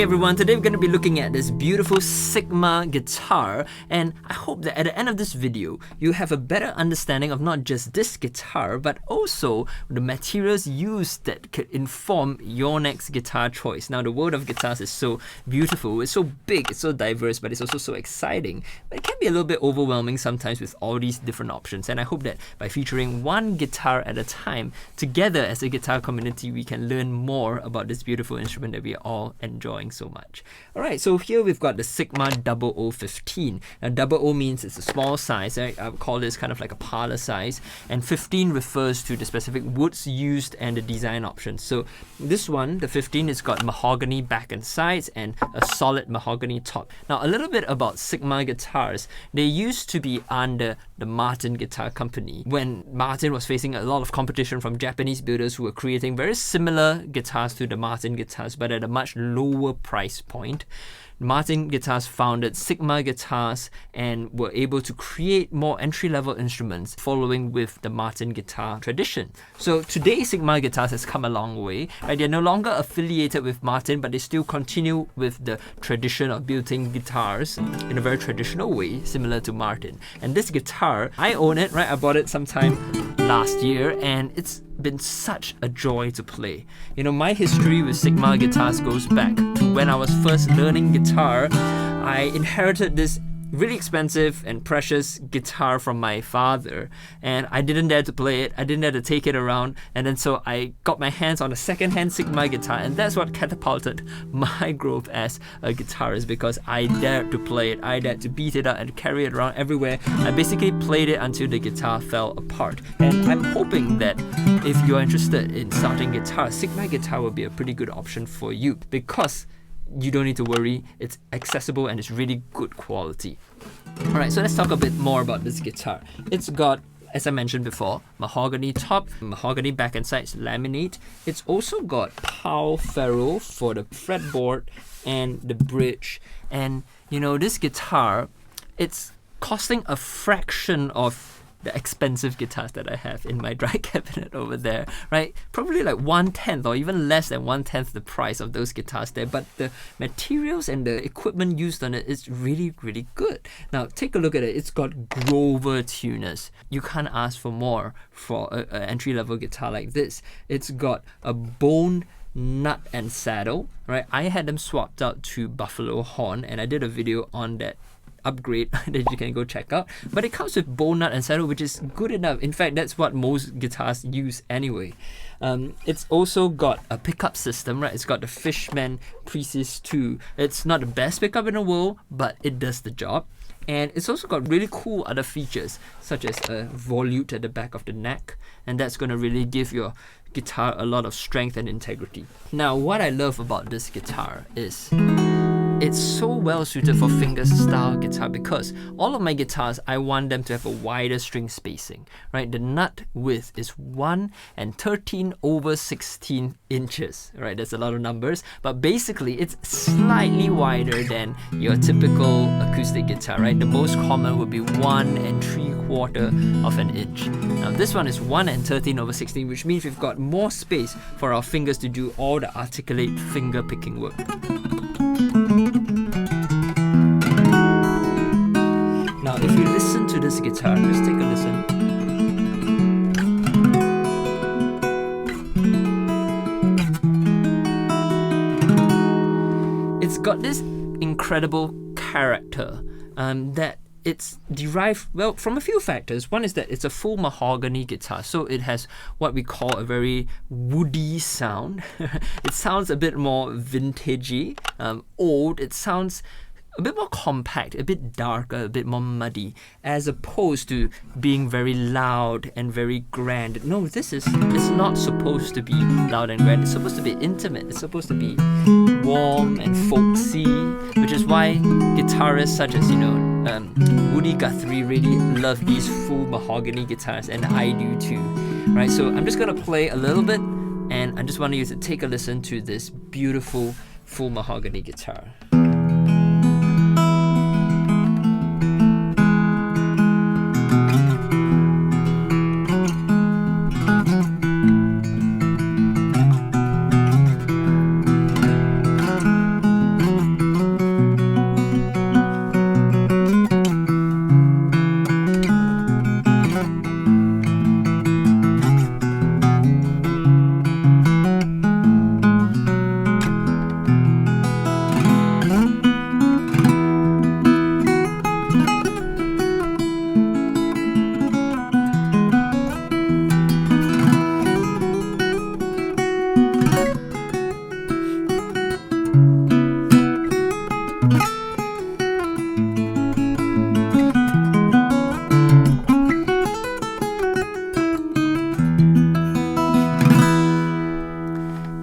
Hey everyone, today we're going to be looking at this beautiful Sigma guitar, and I hope that at the end of this video you have a better understanding of not just this guitar but also the materials used that could inform your next guitar choice. Now the world of guitars is so beautiful, it's so big, it's so diverse, but it's also so exciting, but it can be a little bit overwhelming sometimes with all these different options, and I hope that by featuring one guitar at a time, together as a guitar community we can learn more about this beautiful instrument that we are all enjoying so much. Alright, so here we've got the Sigma 00M-15. Now 00 means it's a small size, I would call this kind of like a parlor size, and 15 refers to the specific woods used and the design options. So this one, the 15, has got mahogany back and sides and a solid mahogany top. Now a little bit about Sigma guitars. They used to be under the Martin Guitar Company when Martin was facing a lot of competition from Japanese builders who were creating very similar guitars to the Martin guitars but at a much lower price point. Martin Guitars founded Sigma Guitars and were able to create more entry-level instruments following with the Martin guitar tradition. So today Sigma Guitars has come a long way. Right? They're no longer affiliated with Martin, but they still continue with the tradition of building guitars in a very traditional way, similar to Martin. And this guitar, I own it, right? I bought it sometime last year and it's been such a joy to play. You know, my history with Sigma guitars goes back to when I was first learning guitar. I inherited this really expensive and precious guitar from my father, and I didn't dare to play it, I didn't dare to take it around, and then so I got my hands on a second-hand Sigma guitar, and that's what catapulted my growth as a guitarist, because I dared to play it, I dared to beat it up and carry it around everywhere. I basically played it until the guitar fell apart, and I'm hoping that if you're interested in starting guitar, Sigma guitar will be a pretty good option for you, because you don't need to worry, it's accessible and it's really good quality. Alright, so let's talk a bit more about this guitar. It's got, as I mentioned before, mahogany top, mahogany back and sides laminate. It's also got Pau ferrule for the fretboard and the bridge. And you know, this guitar, it's costing a fraction of the expensive guitars that I have in my dry cabinet over there, right? Probably like 1/10 or even less than 1/10 the price of those guitars there, but the materials and the equipment used on it is really, really good. Now take a look at it. It's got Grover tuners. You can't ask for more for an entry-level guitar like this. It's got a bone nut and saddle, right? I had them swapped out to buffalo horn, and I did a video on that upgrade that you can go check out, but it comes with bone nut and saddle, which is good enough. In fact, that's what most guitars use anyway. It's also got a pickup system, right? It's got the Fishman Precis 2. It's not the best pickup in the world, but it does the job. And it's also got really cool other features, such as a volute at the back of the neck, and that's going to really give your guitar a lot of strength and integrity. Now, what I love about this guitar is it's so well suited for fingerstyle guitar, because all of my guitars, I want them to have a wider string spacing, right? The nut width is 1 and 13/16 inches, right? That's a lot of numbers, but basically it's slightly wider than your typical acoustic guitar, right? The most common would be 1 3/4 of an inch. Now this one is 1 and 13/16, which means we've got more space for our fingers to do all the articulate finger picking work. Now if you listen to this guitar, just take a listen. It's got this incredible character that it's derived, well, from a few factors. One is that it's a full mahogany guitar, so it has what we call a very woody sound. It sounds a bit more vintagey, old. It sounds a bit more compact, a bit darker, a bit more muddy, as opposed to being very loud and very grand. No, it's not supposed to be loud and grand. It's supposed to be intimate. It's supposed to be warm and folksy, which is why guitarists such as, Woody Guthrie really love these full mahogany guitars, and I do too, right? So I'm just gonna play a little bit, and I just want you to take a listen to this beautiful full mahogany guitar.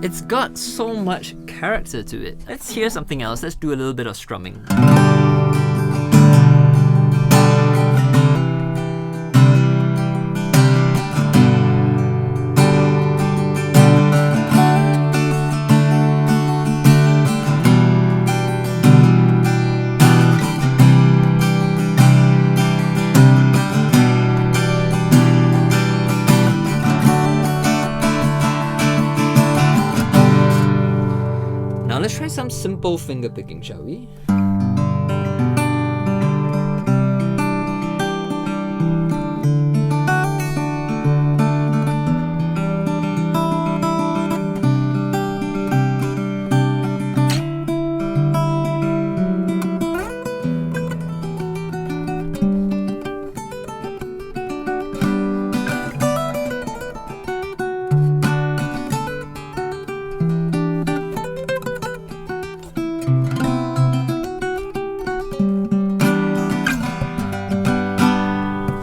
It's got so much character to it. Let's hear something else. Let's do a little bit of strumming. Now let's try some simple finger picking, shall we?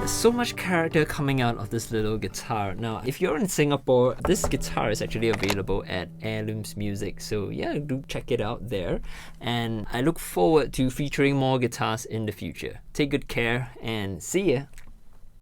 So much character coming out of this little guitar. Now, if you're in Singapore, this guitar is actually available at Heirlooms Music. So yeah, do check it out there. And I look forward to featuring more guitars in the future. Take good care and see ya!